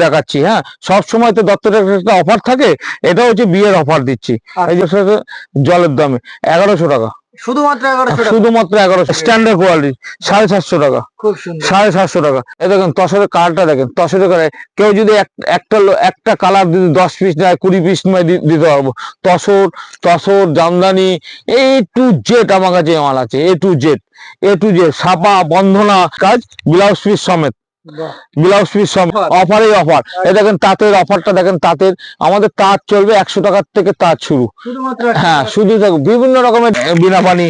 দেখাচ্ছি। হ্যাঁ, সব সময় তো দত্ত টেক্সটাইল অফার থাকে, এটা হচ্ছে বিয়ের অফার দিচ্ছি। এই যে জলের দামে 1100 টাকা, শুধুমাত্র 1100 টাকা, শুধুমাত্র 1100, স্ট্যান্ডার্ড কোয়ালিটি 750 টাকা, খুব সুন্দর 750 টাকা। এই দেখেন তসরের কালারটা দেখেন, তসরের কালার কেউ যদি একটা কালার যদি 10 পিস নেয় 20 পিস দিতে পারবো। Tussar, Jamdani A to Z আমার কাছে মাল আছে, A to Z ছাপা বন্ধনা কাজ, ব্লাউজ পিস সমেত, ব্লাউজ পিস সমেত, অফারে অফার। এই দেখেন তাঁতের অফারটা দেখেন, তাঁতের আমাদের তাঁত চলবে 100 টাকার থেকে তাঁত শুরু। হ্যাঁ, শুধু বিভিন্ন রকমের বিনা পানি,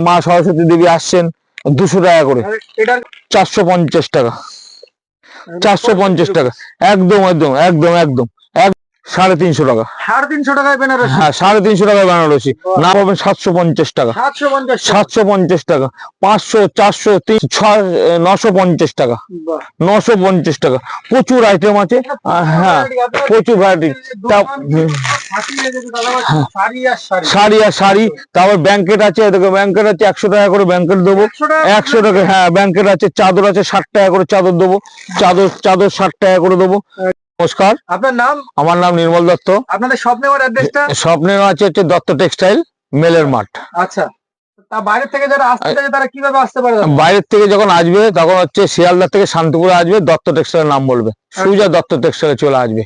মা সরস্বতী দেবী আসছেন 200 টাকা করে, 450 টাকা, 450 টাকা, একদম একদম একদম একদম 350 টাকা, 350 টাকায় বেনারসি। হ্যাঁ 350 টাকায় বেনারসি না পাবেন 750 টাকা, 750 টাকা, 500, 400, 300, 950 টাকা, 950 টাকা। প্রচুর আইটেম আছে। হ্যাঁ, প্রচুর ভ্যারাইটি। শাড়ি আর শাড়ি, তারপর ব্যাংকেট আছে, দেখো ব্যাংকেট আছে 100 টাকা করে ব্যাংকেট দেবো, 100 টাকা। হ্যাঁ, ব্যাংকেট আছে, চাদর আছে 60 টাকা করে চাদর দেবো, চাদর 60 টাকা করে দেবো। নমস্কার, আপনার নাম? আমার নাম নির্মল দত্ত। আপনাদের শপ নেওয়ার অ্যাড্রেসটা? শপ নেওয়া আছে দত্ত টেক্সটাইল, মেলের মাঠ। আচ্ছা, তা বাইরে থেকে যারা আসতে চায় তারা কিভাবে আসতে পারে? বাইরের থেকে যখন আসবে তখন হচ্ছে শিয়ালদা থেকে শান্তিপুরে আসবে, দত্ত টেক্সটাইলের নাম বলবে, সুজা দত্ত টেক্সটাইলে চলে আসবে।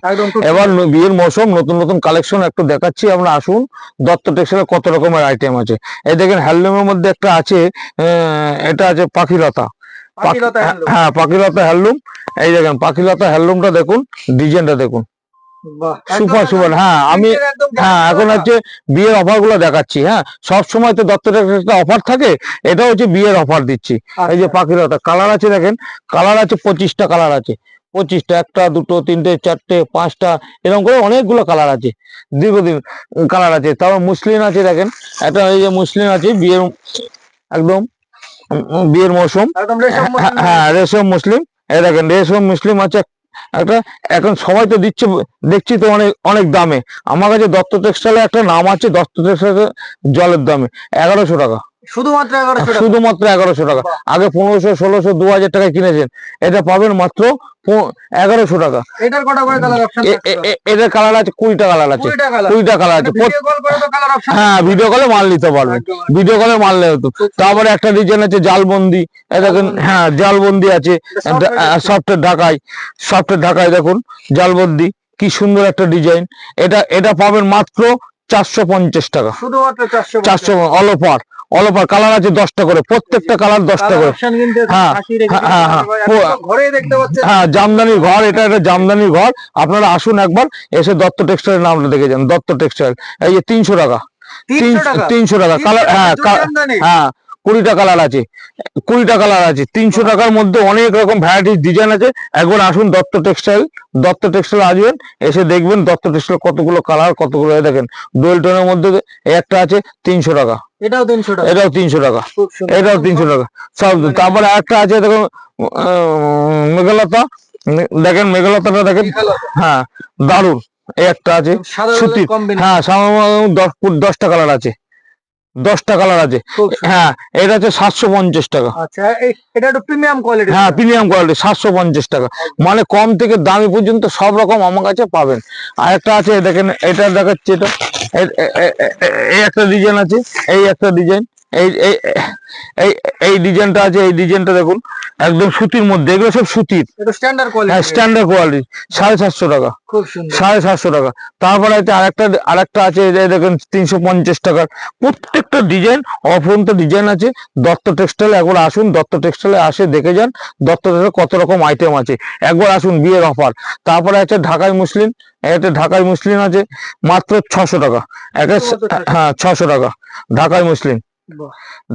এবার বিয়ের মৌসুম, নতুন নতুন কালেকশন একটু দেখাচ্ছি, আমরা আসুন। দত্ত টেক্সটাইলে কত রকমের আইটেম আছে। এই দেখেন হ্যান্ডলুমের মধ্যে একটা আছে, এটা আছে পাখিলতা। হ্যাঁ, পাখিলতা হ্যান্ডলুম। এই দেখেন পাখিলতা হ্যান্ডলুমটা দেখুন, ডিজাইনটা দেখুন, সুপার সুপার। হ্যাঁ, আমি এখন হচ্ছে বিয়ের অফার গুলো দেখাচ্ছি। হ্যাঁ, সব সময় তো দত্ত টেক্সটাইলে অফার থাকে, এটা হচ্ছে বিয়ের অফার দিচ্ছি। এই যে পাখিলতা কালার আছে, দেখেন কালার আছে 25টা কালার আছে, 25টা, 1টা 2টো 3টে 4টে 5টা, এরকম করে অনেকগুলো কালার আছে, দীর্ঘদিন কালার আছে। তারপর মুসলিম আছে, দেখেন এটা এই যে মুসলিম আছে, বিয়ের একদম বিয়ের মৌসুম। হ্যাঁ, রেশম মুসলিম। এই দেখেন রেশম মুসলিম আছে একটা। এখন সবাই তো দিচ্ছে, দেখছি তো অনেক অনেক দামে। আমার কাছে দত্ত টেক্সটাইলে একটা নাম আছে, দত্ত টেক্সটাইলে জলের দামে 1100 টাকা, শুধুমাত্র 1100 টাকা। আগে 1500, 1600, 2000 টাকায় কিনেছেন, এটা পাবেন মাত্র 1100 টাকা। এটার কটা করে কালার অপশন? এটার কালার আছে 20টা কালার আছে, 20টা কালার আছে। হ্যাঁ, ভিডিও কলে মাল নিতে পারবেন, ভিডিও কলে মাল নেই তো। তারপরে একটা ডিজাইন আছে জালবন্দি, দেখেন। হ্যাঁ, জালবন্দি আছে সফটের ঢাকায় দেখুন জালবন্দি, কি সুন্দর একটা ডিজাইন। এটা পাবেন মাত্র 450 টাকা, শুধুমাত্র 400। অলপার কালার আছে 10টা করে, প্রত্যেকটা কালার 10টা করে। হ্যাঁ, হ্যাঁ, জামদানির ঘর, এটা একটা জামদানির ঘর। আপনারা আসুন একবার, এসে দত্ত টেক্সটাইলের নামটা দেখে যান, দত্ত টেক্সটাইল। এই যে 300 টাকা, 300 টাকা কালার। হ্যাঁ হ্যাঁ, 20টা কালার আছে, 20টা কালার আছে। 300 টাকার মধ্যে অনেক রকম ভ্যারাইটিস ডিজাইন আছে। একবার আসুন দত্ত টেক্সটাইল আসবেন, এসে দেখবেন দত্ত টেক্সটাইল কতগুলো কালার, কতগুলো। দেখেন ডুয়েল টোনের মধ্যে একটা আছে 300 টাকা, এটাও 300 টাকা, এটাও 300 টাকা সব। তারপরে একটা আছে দেখুন মেঘলতা, দেখেন মেঘলতাটা দেখেন। হ্যাঁ, দারুন। একটা আছে সুতির। হ্যাঁ, 10টা কালার আছে, 10টা কালার আছে। হ্যাঁ, এটা হচ্ছে 750 টাকা। আচ্ছা, এটা একটু প্রিমিয়াম কোয়ালিটি। হ্যাঁ, প্রিমিয়াম কোয়ালিটি, 750 টাকা। মানে কম থেকে দামি পর্যন্ত সব রকম আমার কাছে পাবেন। আর একটা আছে দেখেন, এটা দেখাচ্ছে, এটা এই একটা ডিজাইন আছে, এই একটা ডিজাইন, এই এই ডিজাইনটা আছে, এই ডিজাইনটা দেখুন, একদম সুতির মধ্যে, এগুলো সব সুতির, স্ট্যান্ডার্ড কোয়ালিটি। হ্যাঁ, স্ট্যান্ডার্ড কোয়ালিটি, 750 টাকা, খুব সুন্দর, 750 টাকা। তারপরে আছে আরেকটা আছে, এই দেখেন 350 টাকার। প্রত্যেকটা ডিজাইন অফুরন্ত ডিজাইন আছে। দত্ত টেক্সটাইল একবার আসুন, দত্ত টেক্সটাইলে আসে দেখে যান দত্ত টেক্সটাইলে কত রকম আইটেম আছে। একবার আসুন, বিয়ের অফার। তারপরে আছে ঢাকাই মুসলিম, একটা ঢাকাই মুসলিম আছে মাত্র 600 টাকা। হ্যাঁ, 600 টাকা ঢাকাই মুসলিম,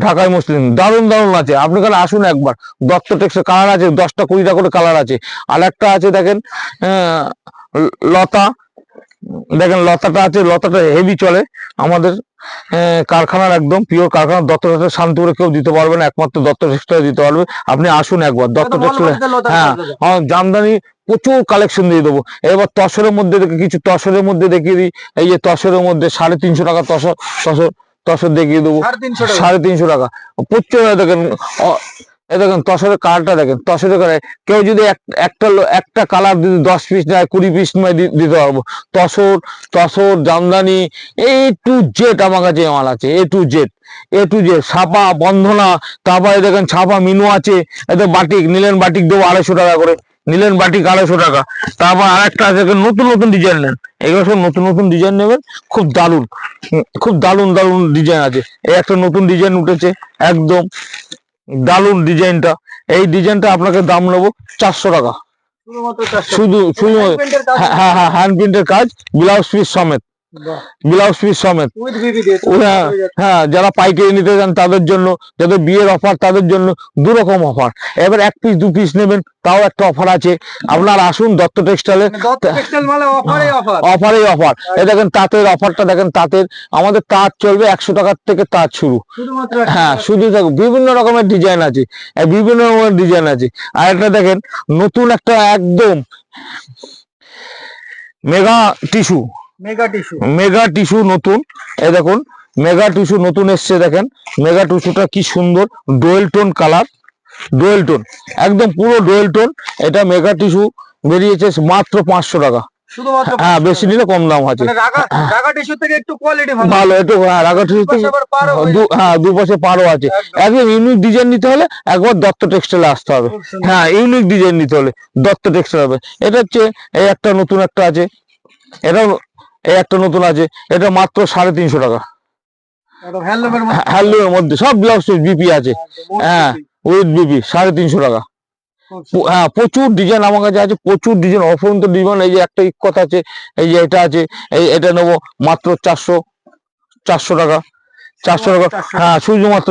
ঢাকাই মুসলিম দারুন দারুন আছে। আপনি খালি আসুন একবার। দত্ত টেক্সটাইল কালার আছে 10টা 20টা করে কালার আছে। আর একটা আছে দেখেন লতা, দেখেন লতাটা আছে, লতাটা হেভি চলে আমাদের কারখানার, একদম পিওর কারখানা। দত্ত টেক্সটাইল শান্তিপুরে কেউ দিতে পারবে না, একমাত্র দত্ত টেক্সটাইল দিতে পারবে। আপনি আসুন একবার দত্ত টেক্সটাইল। হ্যাঁ, জামদানি প্রচুর কালেকশন দিয়ে দেবো। এবার তসরের মধ্যে কিছু তসরের মধ্যে দেখিয়ে দিই। এই যে তসরের মধ্যে 350 টাকা তসর দেখিয়ে দেবো, 350 টাকা। প্রচুর দেখেন এই দেখেন তসরের কালারটা দেখেন, তসরের কালার কেউ যদি একটা কালার যদি 10 পিস নেয় 20 পিস নেয় দিতে পারবো। Tussar tussar Jamdani A to Z আমার কাছে মাল আছে, A to Z ছাপা বন্ধনা, তারপরে দেখেন ছাপা মিনু আছে, এতে বাটিক নিলেন, বাটিক দেবো 250 টাকা করে, নিলেন বাটিক 250 টাকা। তারপর আরেকটা আছে নতুন নতুন ডিজাইন নেন, এগুলো সব নতুন নতুন ডিজাইন নেবেন, খুব দারুণ খুব দারুণ দারুণ ডিজাইন আছে। এই একটা নতুন ডিজাইন উঠেছে, একদম দারুণ ডিজাইনটা। এই ডিজাইনটা আপনাকে দাম নেবো 400 টাকা, শুধুমাত্র 400 শুধু শুধু Hand painted কাজ? হ্যাঁ হ্যাঁ হ্যান্ড প্রিন্টের কাজ, ব্লাউজ পিস সমেত, বাহ, ব্লাউজ পিস সমেত। with BB দিয়ে তো হ্যাঁ হয়ে যাচ্ছে। হ্যাঁ, যারা পাইকারি নিতে চান তাদের জন্য, যাদের বিয়ের অফার তাদের জন্য 2 রকম অফার। এবার 1 পিস 2 পিস নেবেন তাও একটা অফার আছে। আপনার আসুন দত্ত টেক্সটাইলে, মানে দত্ত টেক্সটাইল মানে অফারে অফার। অফারে অফার। এই দেখেন তাঁতের অফারটা দেখেন, তাঁতের আমাদের তাঁত চলবে 100 টাকার থেকে তাঁত শুরু। শুধুমাত্র হ্যাঁ শুধু থাকুক, বিভিন্ন রকমের ডিজাইন আছে, বিভিন্ন রকমের ডিজাইন আছে। আর একটা দেখেন নতুন একটা একদম মেগা টিস্যু, মেগা টিস্যু নতুন, এই দেখুন মেগা টিস্যু নতুন এসছে, দেখেন মেগা টিস্যুটা কি সুন্দর, ডোয়েল টোন কালার, ডোয়েল টোন, একদম পুরো ডোয়েল টোন। এটা মেগা টিস্যু বেরিয়েছে মাত্র 500 টাকা। শুধুমাত্র হ্যাঁ বেশি নিলে কম দাম আছে। মানে রাগা টিস্যু থেকে একটু কোয়ালিটি ভালো। ভালো একটু, হ্যাঁ রাগা টিস্যু পাশে আবার পাড়ও হয়ে হ্যাঁ 2 পাশে পারও আছে। একদম। একদম ইউনিক ডিজাইন নিতে হলে একবার দত্ত টেক্সটাইলে আসতে হবে। খুব সুন্দর। হ্যাঁ ইউনিক ডিজাইন নিতে হলে দত্ত টেক্সটাইল হবে। এটা হচ্ছে এই একটা নতুন একটা আছে, এটাও এই একটা নতুন আছে, এটা মাত্র 350 টাকা। একদম হ্যান্ডলুমের মধ্যে হ্যান্ডলুমের মধ্যে সব ব্লাউজ বিপি আছে, একদম, হ্যাঁ উইথ বিপি 350 টাকা। খুব সুন্দর। হ্যাঁ প্রচুর ডিজাইন আমার কাছে আছে, প্রচুর ডিজাইন, অফুরন্ত ডিজাইন। এই যে একটা কথা আছে, এই যে এটা আছে, এটা নেবো মাত্র 400 টাকা, 400 টাকা। 400 হ্যাঁ শুধুমাত্র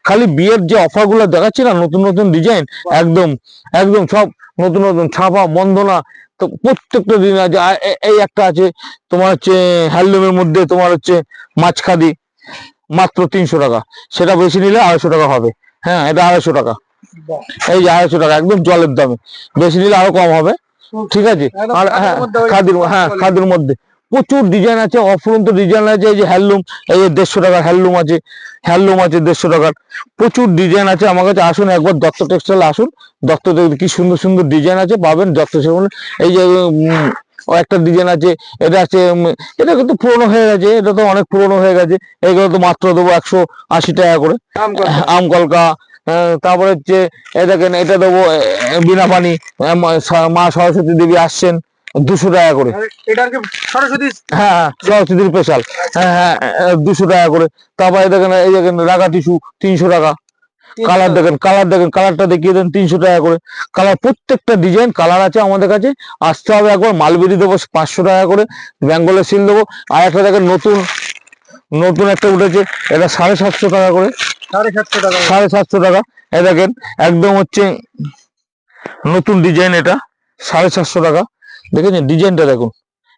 খালি বিয়ের যে অফার গুলো দেখাচ্ছি না, নতুন নতুন ডিজাইন, একদম একদম সব নতুন নতুন ছাপা বন্ধনা, তো প্রত্যেকটা দিন আছে। আর এই একটা আছে তোমার হচ্ছে হ্যান্ডলুমের মধ্যে, তোমার হচ্ছে মাছখাদি, মাত্র 300 টাকা। সেটা বেশি নিলে 250 টাকা হবে। হ্যাঁ এটা 250 টাকা, বাহ, এই যে 250 টাকা একদম জলের দামে, বেশি নিলে আরো কম হবে, ঠিক আছে। একদম আর খাদির হ্যাঁ মধ্যে ওই হ্যাঁ quality। খাদির মধ্যে প্রচুর ডিজাইন আছে, অফুরন্ত ডিজাইন আছে। এই যে হ্যান্ডলুম, এই যে 150 টাকার হ্যান্ডলুম আছে, 150 টাকার প্রচুর ডিজাইন আছে আমার কাছে। আসুন একবার দত্ত টেক্সটাইল আসুন, দত্ত কি সুন্দর সুন্দর ডিজাইন আছে পাবেন দত্ত টেক্সটাইল। এই যে ও একটা ডিজাইন আছে, এটা আছে এটা কিন্তু পুরোনো হয়ে গেছে, এটা তো অনেক পুরোনো হয়ে গেছে। এইগুলো তো মাত্র দেবো 180 টাকা করে, দাম কত? আম কলকা। তারপরে হচ্ছে এই দেখেন এটা দেবো বিনা পানি, মা সরস্বতী দেবী আসছেন, 200 টাকা করে। এটা আর কি সরস্বতী হ্যাঁ সরস্বতীর স্পেশাল, হ্যাঁ হ্যাঁ 200 টাকা করে। তারপরে দেখেন এই দেখেন রাগা টিস্যু 300 টাকা। কালার দেখেন, কালারটা দেখিয়ে দেন 300 টাকা করে। কালার প্রত্যেকটা ডিজাইন কালার আছে আমাদের কাছে, আসতে হবে একবার। মালবেরি দেবো 500 টাকা করে, বেঙ্গলের সিল দেবো। আর একটা দেখেন নতুন নতুন একটা উঠেছে, এটা 750 টাকা করে, 750 টাকা। 750 টাকা। এই দেখেন একদম হচ্ছে নতুন ডিজাইন, এটা 750 টাকা। দেখেছেন ডিজাইনটা দেখুন,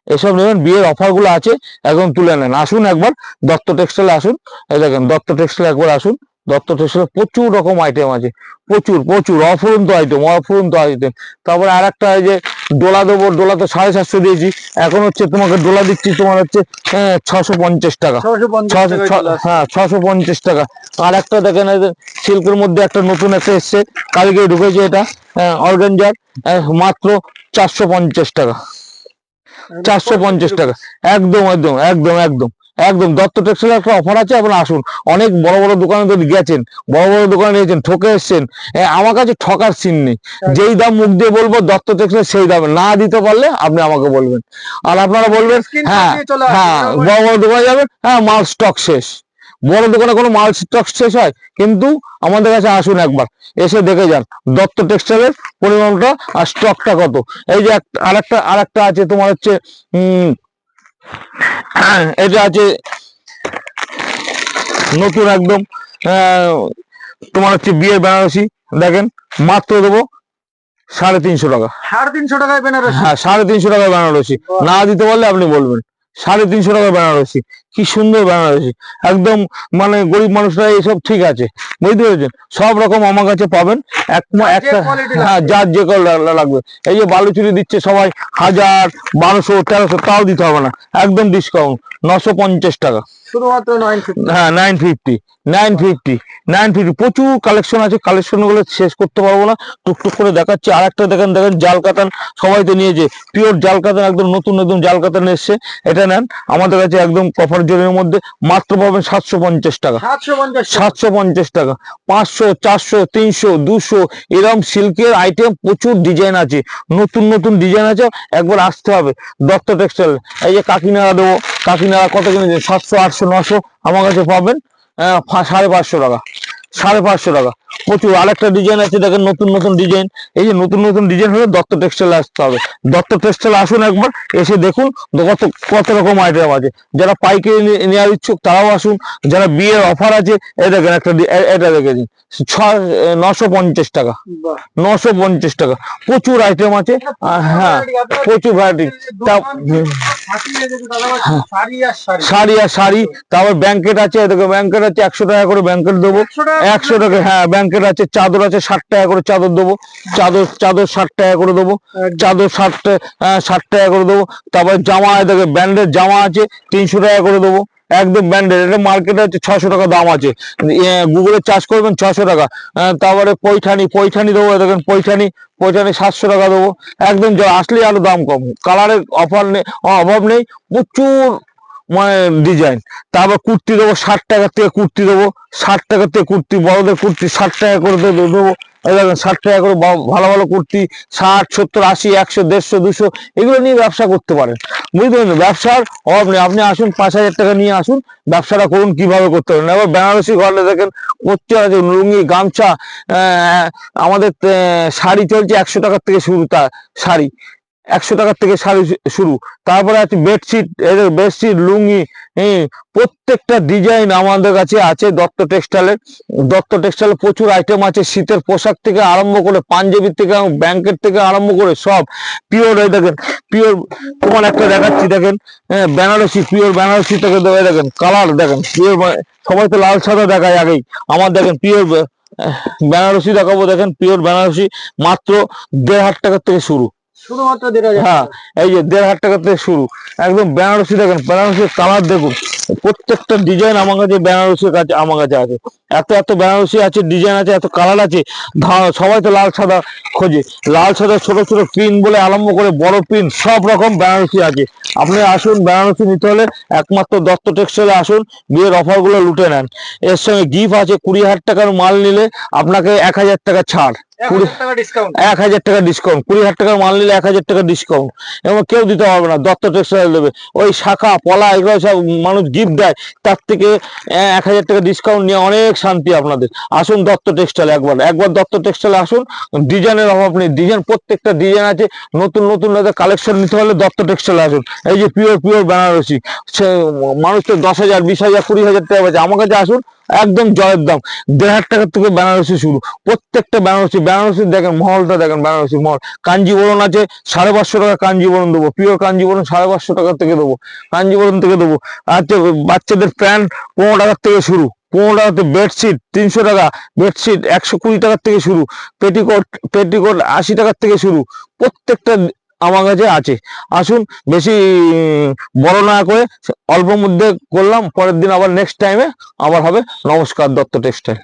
এসব নেবেন, বিয়ের অফার গুলো আছে, একদম তুলে নেন। আসুন একবার দত্ত টেক্সটাইলে আসুন, এই দেখেন দত্ত টেক্সটাইল একবার আসুন। দত্ত টেক্সটাইলে প্রচুর রকম আইটেম আছে, প্রচুর প্রচুর অফুরন্ত আইটেম। তারপরে আর একটা এই যে ডোলা দেবো, ডোলা তো 750 দিয়েছি, এখন হচ্ছে তোমাকে ডোলা দিচ্ছি তোমার হচ্ছে 650 টাকা। 650 টাকা চলে আসে। হ্যাঁ 650 টাকা। আর একটা দেখেন সিল্কের মধ্যে একটা নতুন একটা এসছে, কালকে ঢুকেছে, এটা অর্গানজার, মাত্র 450 টাকা, 450 টাকা। একদম একদম একদম একদম একদম দত্ত টেক্সটাইল একটা অফার আছে, আপনারা আসুন। অনেক বড় বড় দোকানে তো গেছেন, বড় বড় দোকানে গেছেন, ঠকে এসছেন। আমার কাছে ঠকার সিন নেই, যেই দাম মুখ দিয়ে বলবো দত্ত টেক্সটাইল সেই দামে, না দিতে পারলে আপনি আমাকে বলবেন, আর আপনারা বলবেন Screenshot হ্যাঁ দিয়ে চলে আসুন। হ্যাঁ বড় বড় দোকানে যাবেন, হ্যাঁ মাল স্টক শেষ। বড় দোকানে কোনো মাল স্টক শেষ হয়? কিন্তু আমাদের কাছে আসুন একবার, এসে দেখে যান দত্ত টেক্সটাইলের পরিমাণটা আর স্টকটা কত। এই যে আরেকটা আছে তোমার হচ্ছে এটা আছে নতুন একদম, তোমার হচ্ছে বিয়ের বেনারসি, দেখেন মাত্র দেবো 350 টাকা। 350 টাকায় বেনারসি। হ্যাঁ 350 টাকায় বেনারসি, না দিতে পারলে আপনি বলবেন। 350 টাকায় বেনারসি, কি সুন্দর বেনারসি, একদম মানে গরিব মানুষরা এইসব ঠিক আছে, বুঝতে পেরেছেন। সব রকম আমার কাছে পাবেন। একটা quality হ্যাঁ যার যে লাগবে। এই যে বালুচুরি দিচ্ছে সবাই 1000, 1200, 1300, তাও দিতে হবে না, একদম ডিসকাউন্ট 950 টাকা। শুধুমাত্র 950। হ্যাঁ 950 প্রচুর কালেকশন আছে, কালেকশন গুলো শেষ করতে পারবো না, টুকটুক করে দেখাচ্ছি। আর একটা দেখেন, জাল কাতান সবাই তো নিয়েছে, পিওর জাল কাতান, একদম নতুন নতুন জাল কাতান এসছে। এটা নেন আমাদের কাছে একদম কভার জোনের মধ্যে, মাত্র পাবেন 750 টাকা। 750 টাকা। 500, 400, 300, 200 এরকম সিল্কের আইটেম, প্রচুর ডিজাইন আছে, নতুন নতুন ডিজাইন আছে, একবার আসতে হবে দত্ত টেক্সটাইল। এই যে কাকিনাড়া দেবো, কাকিনাড়া কত কিনেছে? 700, 800, 900 আমার কাছে পাবেন 550 টাকা। 550 টাকা প্রচুর। আরেকটা ডিজাইন আছে দেখেন, নতুন নতুন ডিজাইন। এই যে নতুন নতুন ডিজাইন হলে দত্ত টেক্সটাইল আসতে হবে। দত্ত টেক্সটাইল আসুন একবার, এসে দেখুন কত কত রকম আইটেম আছে। যারা পাইকারি নেওয়ার ইচ্ছুক তারাও আসুন। যারা বিয়ের অফার আছে, এই দেখেন একটা, এটা দেখেছি 950 টাকা। 950 টাকা প্রচুর আইটেম আছে। হ্যাঁ প্রচুর ভ্যারাইটি। শাড়ি আর শাড়ি, তারপর ব্যাংকেট আছে, দেখো ব্যাংকেট আছে 100 টাকা করে ব্যাংকেট দেবো। 100 টাকা, হ্যাঁ ব্যাংকেট আছে। চাদর আছে 60 টাকা করে চাদর দেবো। চাদর 60 টাকা করে দেবো। চাদর 60 টাকা করে দেবো। তারপর জামা, দেখো ব্র্যান্ডের জামা আছে 300 টাকা করে দেবো, একদম ব্র্যান্ডেড। এটা মার্কেটে হচ্ছে 600 টাকা দাম আছে, গুগলে চার্জ করবেন 600 টাকা। তারপরে পৈঠানি দেবো, দেখেন পৈঠানি 700 টাকা দেবো। একদম আসলেই আরো দাম কম, কালারের অভাব নেই, প্রচুর মানে ডিজাইন। তারপর কুর্তি দেবো 60 টাকার থেকে, কুর্তি দেবো 60 টাকার থেকে, কুর্তি বড়দের কুর্তি 60 টাকা করে দেবো। এই দেখেন 60 টাকা করে ভালো ভালো কুর্তি, 60, 70, 80, 100, 150, 200 এগুলো নিয়ে ব্যবসা করতে পারেন, বুঝতে পারলেন? ব্যবসার অভাব নেই। আপনি আসুন, 5000 টাকা নিয়ে আসুন, ব্যবসাটা করুন কিভাবে করতে পারেন। এবার বেনারসি ঘরে দেখেন করতে আছে, লুঙ্গি, গামছা, আমাদের শাড়ি চলছে 100 টাকার থেকে শুরু। শাড়ি 100 টাকার থেকে শাড়ি শুরু। তারপরে আছে বেডশিট, লুঙ্গি, প্রত্যেকটা ডিজাইন আমাদের কাছে আছে দত্ত টেক্সটাইলের। দত্ত টেক্সটাইলে প্রচুর আইটেম আছে, শীতের পোশাক থেকে আরম্ভ করে, পাঞ্জাবির থেকে, ব্যাংকেট থেকে আরম্ভ করে সব পিওর। এই দেখেন পিওর, তোমার একটা দেখাচ্ছি দেখেন, বেনারসি, পিওর বেনারসি থেকে দেবে। দেখেন কালার দেখেন পিওর, সবাই তো লাল সাদা দেখায় আগেই, আমার দেখেন পিওর বেনারসি দেখাবো। দেখেন পিওর বেনারসি মাত্র 1500 টাকার থেকে শুরু, শুধুমাত্র 1500। হ্যাঁ এই যে 1500 টাকা থেকে শুরু, একদম বেনারসি। দেখেন বেনারসির কালার দেখুন, প্রত্যেকটা ডিজাইন আমার কাছে বেনারসির কাছে আমার কাছে আছে। এত এত বেনারসি আছে, ডিজাইন আছে, এত কালার আছে। সবাই তো লাল সাদা খোঁজে, লাল সাদা ছোট ছোট পিন বলে আরম্ভ করে বড় পিন, সব রকম বেনারসি আছে। আপনি আসুন, বেনারসি নিতে হলে একমাত্র দত্ত টেক্সটাইলে আসুন, বিয়ের অফার গুলো লুটে নেন। এর সঙ্গে গিফট আছে, 20,000 টাকার মাল নিলে আপনাকে 1000 টাকা ছাড়, 1000 টাকা ডিসকাউন্ট। 1000 টাকা ডিসকাউন্ট, 20,000 টাকার মাল নিলে 1000 টাকা ডিসকাউন্ট। এবং কেউ দিতে পারবে না, দত্ত টেক্সটাইল দেবে। ওই শাখা পলা এগুলো সব মানুষ গিফট দেয়, তার থেকে 1000 টাকা ডিসকাউন্ট নিয়ে অনেক শান্তি আপনাদের। আসুন দত্ত টেক্সটাইল, একবার দত্ত টেক্সটাইলে আসুন। ডিজাইনের অভাব নেই, ডিজাইন প্রত্যেকটা ডিজাইন আছে, নতুন নতুন কালেকশন নিতে হলে দত্ত টেক্সটাইলে আসুন। এই যে পিওর বেনারসি, মানুষ তো 10,000, 20,000, 20,000 টাকা পাচ্ছে, আমার কাছে আসুন, একদম জয়ের দাম। 1500 টাকার থেকে বেনারসি শুরু, প্রত্যেকটা বেনারসি দেখেন, মহলটা দেখেন, বেনারসি মহল। কাঞ্জিবরণ আছে 550 টাকা, কাঞ্জিবরণ দেবো, পিওর কাঞ্জিবরণ 550 টাকা থেকে দেবো, কাঞ্জিবরণ থেকে দেবো। আচ্ছা বাচ্চাদের প্যান্ট 15 টাকার থেকে শুরু, 15 টাকাতে। বেডশিট 300 টাকা, বেডশিট 120 টাকার থেকে শুরু। পেটিকোট 80 টাকার থেকে শুরু, প্রত্যেকটা আমার কাছে আছে। আসুন, বেশি বড় না করে অল্প মধ্যে করলাম, পরের দিন আবার নেক্সট টাইমে আবার হবে। নমস্কার, দত্ত টেক্সটাইল।